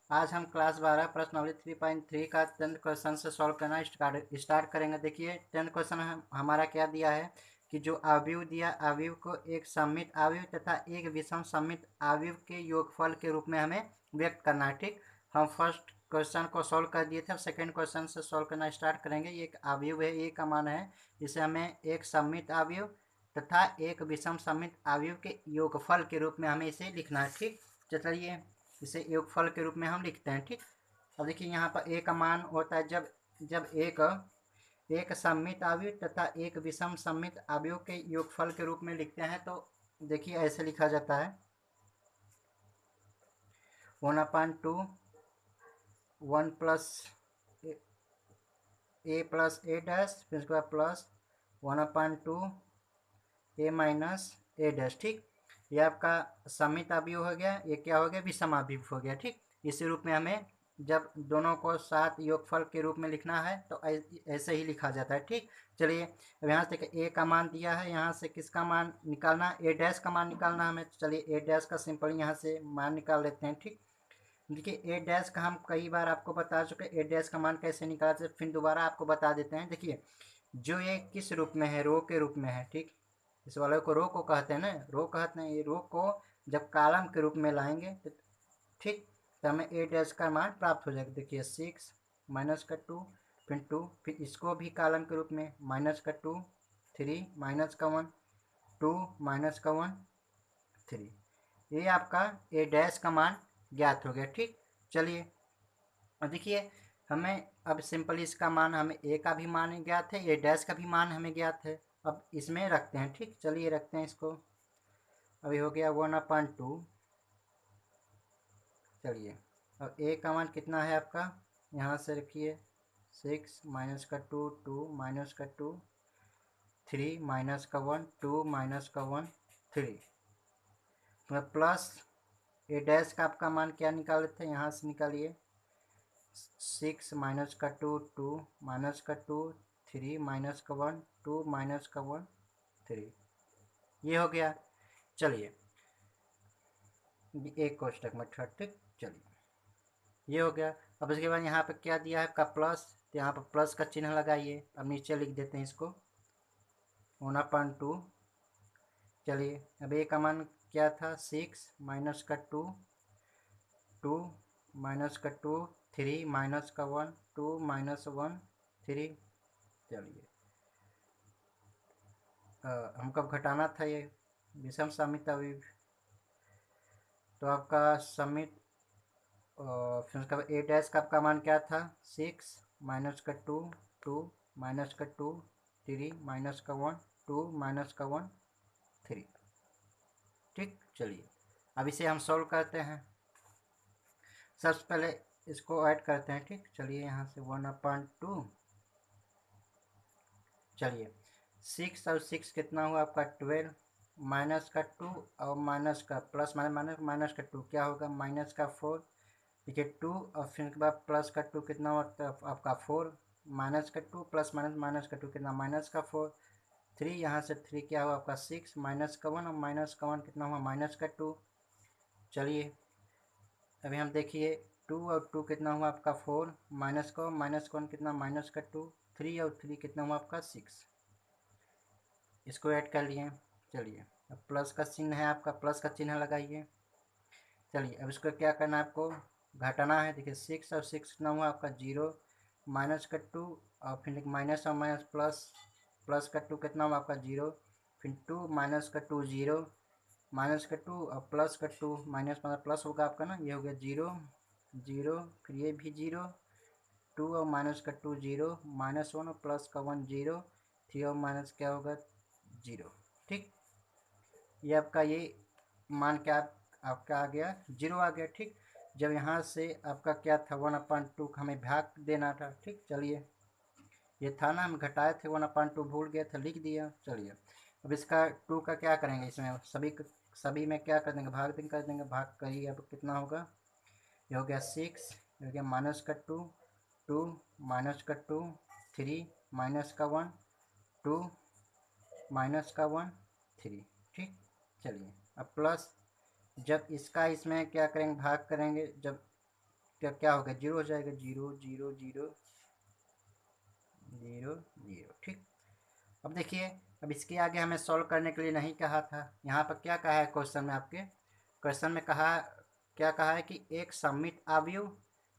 आज हम क्लास 12 प्रश्नावली 3.3 का 10th क्वेश्चन से सॉल्व करना स्टार्ट करेंगे। देखिए 10th क्वेश्चन हमारा क्या दिया है कि जो अवयव दिया, अवयव को एक सममित अवयव तथा एक विषम सममित अवयव के योगफल के रूप में हमें व्यक्त करना है। ठीक, हम फर्स्ट क्वेश्चन को सॉल्व कर दिए थे, अब सेकेंड क्वेश्चन से सॉल्व करना स्टार्ट करेंगे। ये एक अवयव है, ए का मान है, इसे हमें एक सममित अवयव तथा एक विषम सममित अवयव के योगफल के रूप में हमें इसे लिखना है। ठीक, चलिए इसे योगफल के रूप में हम लिखते हैं। ठीक, अब देखिए यहाँ पर ए का मान होता है जब जब एक सममित अवयव तथा एक विषम सममित अवयव के योगफल के रूप में लिखते हैं तो देखिए ऐसे लिखा जाता है 1/2 1 प्लस ए प्लस ए डैश, फिर उसके बाद प्लस 1/2 ए माइनस ए डैश। ठीक, ये आपका सममित अवयव हो गया, ये क्या हो गया, विषम अवयव हो गया। ठीक, इसी रूप में हमें जब दोनों को साथ योगफल के रूप में लिखना है तो ऐसे ही लिखा जाता है। ठीक, चलिए अब यहाँ से ए का मान दिया है, यहाँ से किसका मान निकालना, ए डैश का मान निकालना हमें। चलिए ए डैश का सिंपल यहाँ से मान निकाल लेते हैं। ठीक, देखिए ए डैश का हम कई बार आपको बता चुके, ए डैश का मान कैसे निकालते, फिर दोबारा आपको बता देते हैं। देखिए जो ये किस रूप में है, रो के रूप में है। ठीक, इस वाले को रो को कहते हैं ना, रो कहते हैं। ये रो को जब कॉलम के रूप में लाएंगे तो ठीक, तो हमें ए डैश का मान प्राप्त हो जाएगा। देखिए 6 माइनस का 2 फिर 2, फिर इसको भी कॉलम के रूप में माइनस का 2 3 माइनस का 1 2 माइनस का 1 3, ये आपका ए डैश का मान ज्ञात हो गया। ठीक, चलिए अब देखिए हमें अब सिंपली इसका मान, हमें ए का भी मान ज्ञात है, ए डैश का भी मान हमें ज्ञात है। अब इसमें रखते हैं। ठीक, चलिए रखते हैं इसको। अभी हो गया 1/2। चलिए अब ए का मान कितना है आपका, यहाँ से रखिए 6 माइनस का 2 2 माइनस का 2 3 माइनस का 1 2 माइनस का 1 3, तो प्लस ए डैश का आपका मान क्या निकाले थे, यहाँ से निकालिए 6 माइनस का 2 2 माइनस का 2 3 माइनस का 1 2 माइनस का 1 3, ये हो गया। चलिए एक कोष्टक में ठीक, चलिए ये हो गया। अब इसके बाद यहाँ पे क्या दिया है आपका प्लस, तो यहाँ पर प्लस का चिन्ह लगाइए। अब नीचे लिख देते हैं इसको 1/2। चलिए अब ए का मान क्या था, 6 माइनस का 2 2 माइनस का 2 3 माइनस का 1 2 माइनस 1 3। चलिए हमको घटाना था ये विषम समित अवयव, तो आपका समित फिर उसका ए डैश का आपका मान क्या था, 6 माइनस का 2 2 माइनस का 2 3 माइनस का 1 2 माइनस का 1 3। ठीक, चलिए अब इसे हम सॉल्व करते हैं। सबसे पहले इसको ऐड करते हैं। ठीक, चलिए यहाँ से 1/2, चलिए 6 और 6 कितना हुआ आपका 12, माइनस का 2 और माइनस का प्लस माइनस माइनस का 2 क्या होगा, माइनस का 4। देखिए 2 और फिर उसके बाद प्लस का 2 कितना हुआ आपका 4, माइनस का 2 प्लस माइनस माइनस का 2 कितना, माइनस का 4 3, यहाँ से 3 क्या हुआ आपका 6, माइनस का 1 और माइनस का 1 कितना हुआ, माइनस का 2। चलिए अभी हम देखिए 2 और 2 कितना हुआ आपका 4, माइनस का 1 कितना, माइनस का 2 3 और 3 कितना हुआ आपका 6, इसको ऐड कर लिए। चलिए अब प्लस का चिन्ह है आपका, प्लस का चिन्ह लगाइए। चलिए अब इसको क्या करना है, आपको घटाना है। देखिए 6 और 6 कितना हुआ आपका 0, माइनस का 2 और फिर माइनस और माइनस प्लस, प्लस का 2 कितना हुआ आपका 0, फिर 2 माइनस का 2 0, माइनस का 2 और प्लस का 2, माइनस मतलब प्लस होगा आपका ना, ये हो गया 0 0, फिर ये भी 0 2 और माइनस का 2 0, माइनस 1 और प्लस का 1 0, 3 और माइनस क्या होगा 0। ठीक, ये आपका ये मान क्या आपका आ गया 0 आ गया। ठीक, जब यहाँ से आपका क्या था 1/2 का हमें भाग देना था। ठीक, चलिए ये था ना, हम घटाए थे 1/2, भूल गया था लिख दिया। चलिए अब इसका 2 का क्या करेंगे, इसमें सभी में क्या कर देंगे, भाग कर देंगे, भाग करिए। अब कितना होगा, ये हो गया 6, ये हो गया माइनस का 2 2 माइनस का 2 3 माइनस का 1 2 माइनस का 1 3। ठीक, चलिए अब प्लस, जब इसका इसमें क्या करेंगे, भाग करेंगे, जब क्या होगा, जीरो हो जाएगा, zero zero zero zero zero. ठीक, अब देखिए, अब इसके आगे हमें सॉल्व करने के लिए नहीं कहा था, यहाँ पर क्या कहा है क्वेश्चन में, आपके क्वेश्चन में कहा, क्या कहा है कि एक सममित अवयव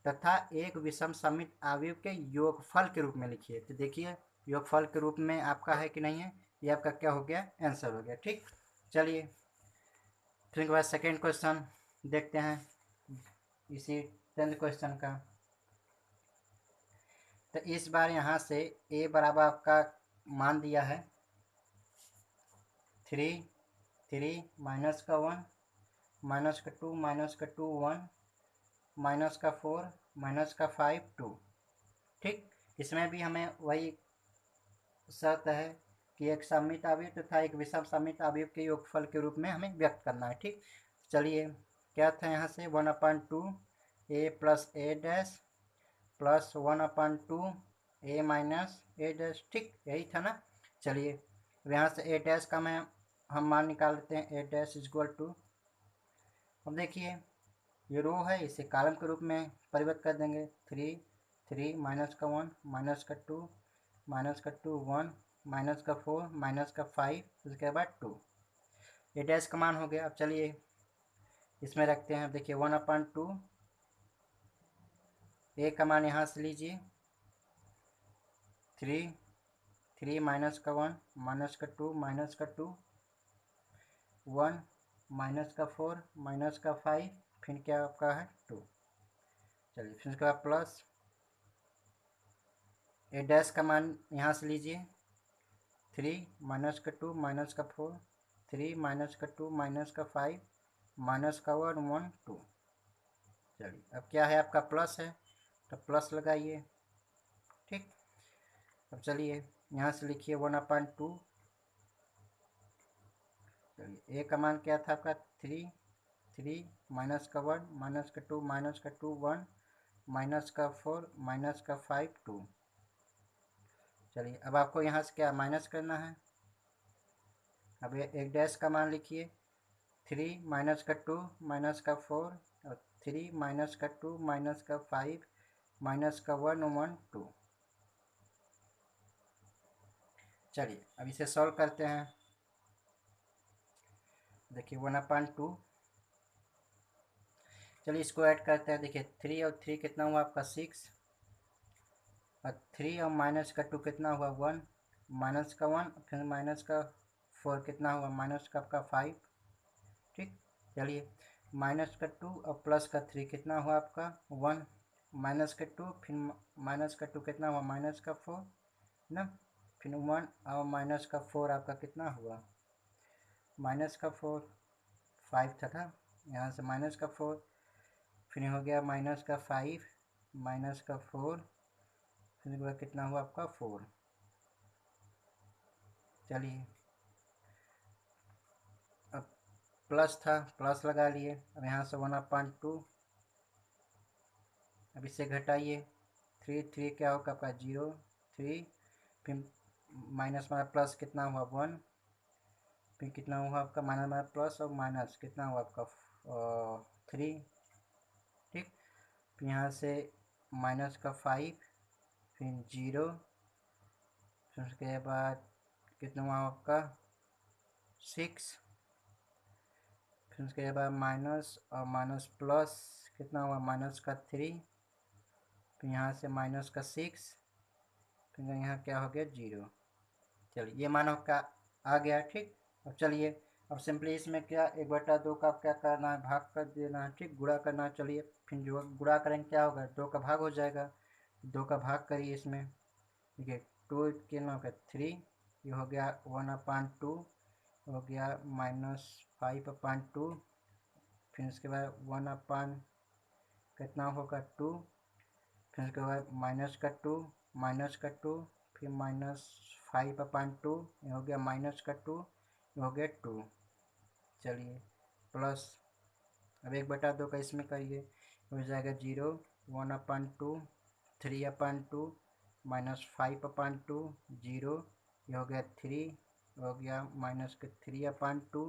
तथा एक विषम सममित अवयव के योगफल के रूप में लिखिए। तो देखिए, योगफल के रूप में आपका है कि नहीं है, ये आपका क्या हो गया, आंसर हो गया। ठीक, चलिए फिर के बाद सेकेंड क्वेश्चन देखते हैं, इसी 10th क्वेश्चन का। तो इस बार यहाँ से a बराबर आपका मान दिया है 3, 3 माइनस का 1 माइनस का 2 माइनस का 2 1 माइनस का 4 माइनस का 5 2। ठीक, इसमें भी हमें वही शर्त है कि एक सममित अवयव तथा एक विषम सममित अवयव के योगफल के रूप में हमें व्यक्त करना है। ठीक, चलिए क्या था यहाँ से 1/2 a plus a dash plus 1/2 a minus a dash. ठीक, यही था ना। चलिए अब यहाँ से a डैश का हम मान निकाल लेते हैं, a डैश इक्वल टू, अब देखिए ये रो है, इसे कॉलम के रूप में परिवर्तित कर देंगे, 3 3 माइनस का 1 माइनस का 2 माइनस का 2 1 माइनस का 4 माइनस का 5, उसके बाद 2, ए डैश का मान हो गया। अब चलिए इसमें रखते हैं, देखिए 1/2 ए का मान यहाँ से लीजिए 3 3 माइनस का 1 माइनस का 2 माइनस का 2 1 माइनस का 4 माइनस का 5, फिर क्या आपका है 2। चलिए फिर उसके बाद प्लस ए डैश का मान यहाँ से लीजिए 3 माइनस का 2 माइनस का 4 3 माइनस का 2 माइनस का 5 माइनस का 1 1 2। चलिए अब क्या है आपका प्लस है, तो प्लस लगाइए। ठीक, अब चलिए यहाँ से लिखिए 1/2, चलिए ए का मान क्या था आपका 3 3 माइनस का 1 माइनस का 2 माइनस का 2 1 माइनस का 4 माइनस का 5 2। चलिए अब आपको यहाँ से क्या माइनस करना है, अब एक डैश का मान लिखिए 3 माइनस का 2 माइनस का 4 और 3 माइनस का 2 माइनस का 5 माइनस का 1 1 2। चलिए अब इसे सॉल्व करते हैं, देखिए 1/2, चलिए इसको ऐड करते हैं। देखिए 3 और 3 कितना हुआ आपका 6, और 3 और माइनस का 2 कितना हुआ 1 माइनस का 1 फिर माइनस का 4 कितना हुआ माइनस का आपका 5। ठीक, चलिए माइनस का 2 और प्लस का 3 कितना हुआ आपका 1 माइनस का 2 फिर माइनस का 2 कितना हुआ माइनस का 4 ना, फिर 1 और माइनस का 4 आपका कितना हुआ माइनस का 4 5 था यहाँ से माइनस का 4, फिर हो गया माइनस का 5 माइनस का 4, फिर कितना हुआ आपका 4। चलिए अब प्लस था, प्लस लगा लिए, अब यहाँ से 1/2, अब इसे घटाइए 3 3 क्या होगा आपका 0 3, फिर माइनस माइनस प्लस कितना हुआ 1, फिर कितना हुआ आपका माइनस माइनस प्लस और माइनस कितना हुआ आपका 3। ठीक, फिर यहाँ से माइनस का 5 फिर 0, फिर उसके बाद कितना हुआ आपका 6, फिर उसके बाद माइनस और माइनस प्लस कितना हुआ माइनस का 3, फिर यहाँ से माइनस का 6, फिर यहाँ क्या हो गया 0। चलिए ये मान आपका आ गया। ठीक, अब चलिए अब सिंपली इसमें क्या 1/2 का क्या करना है भाग कर देना है। ठीक, गुणा करना है। चलिए फिर जो गुणा करेंगे क्या होगा 2 का भाग हो जाएगा, 2 का भाग करिए इसमें, देखिए 2 कितना हो गया 3, ये हो गया 1/2 हो गया -5/2, फिर उसके बाद 1 कितना होगा 2, फिर उसके बाद माइनस का 2 फिर -5/2, ये हो गया माइनस का 2, ये हो गया 2। चलिए प्लस अब 1/2 का इसमें करिए, हो जाएगा 0 1/2 3/2 -5/2 0, ये हो गया 3, हो गया माइनस का 3/2,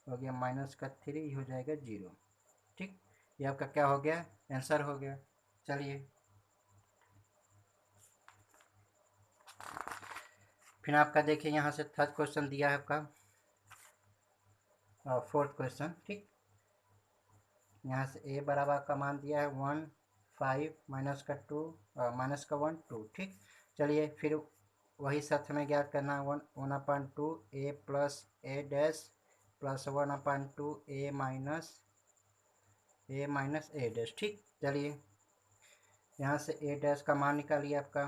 हो गया माइनस का 3, हो जाएगा 0। ठीक, ये आपका क्या हो गया आंसर हो गया। चलिए फिर आपका देखिए यहाँ से थर्ड क्वेश्चन दिया है आपका, फोर्थ क्वेश्चन। ठीक, यहाँ से ए बराबर का मान दिया है 1 5 माइनस का 2 माइनस का 1 2। ठीक, चलिए फिर वही सत्य हमें ज्ञात करना है 1/2 ए प्लस ए डैश प्लस 1/2 ए माइनस ए डैश। ठीक, चलिए यहाँ से ए डैश का मान निकालिए आपका,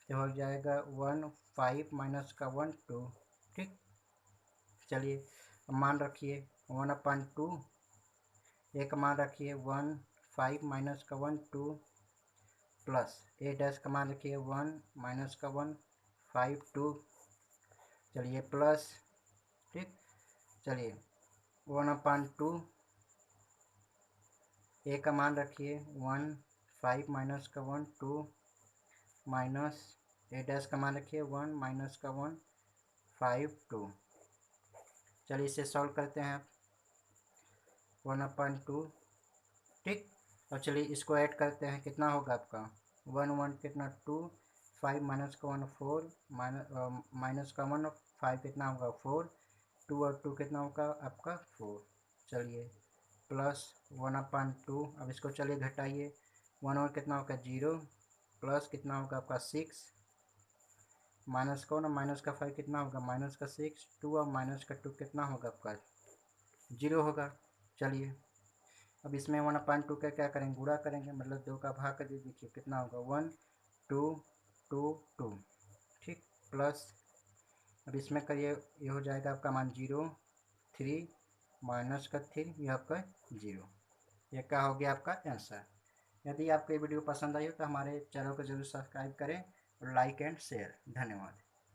तो हो जाएगा 1 5 माइनस का 1 2। ठीक, चलिए मान रखिए 1/2, ए का मान रखिए 1 5 माइनस का 1 2 प्लस ए डैश का मान रखिए 1 माइनस का 1 5 2। चलिए प्लस, ठीक, चलिए 1/2 ए का मान रखिए 1 5 माइनस का 1 2 माइनस ए डैश का मान रखिए 1 माइनस का 1 5 2। चलिए इसे सॉल्व करते हैं 1/2। ठीक, और चलिए इसको ऐड करते हैं, कितना होगा आपका 1 1 कितना 2 5 माइनस का 1 4 माइनस का 1 5 कितना होगा 4 2 और 2 कितना होगा आपका 4। चलिए प्लस 1/2, अब इसको चलिए घटाइए 1 और कितना होगा 0 प्लस कितना होगा आपका 6 माइनस का 1 माइनस का 5 कितना होगा माइनस का 6 2 और माइनस का 2 कितना होगा आपका 0 होगा। चलिए अब इसमें 1/2 का क्या करेंगे, गुणा करेंगे, मतलब 2 का भाग कर दीजिए, कितना होगा 1 2 2 2। ठीक, प्लस अब इसमें करिए, ये हो जाएगा आपका मान 0 3 माइनस का 3, ये आपका 0। ये क्या हो गया आपका आंसर। यदि आपको ये वीडियो पसंद आई हो तो हमारे चैनल को जरूर सब्सक्राइब करें और लाइक एंड शेयर। धन्यवाद।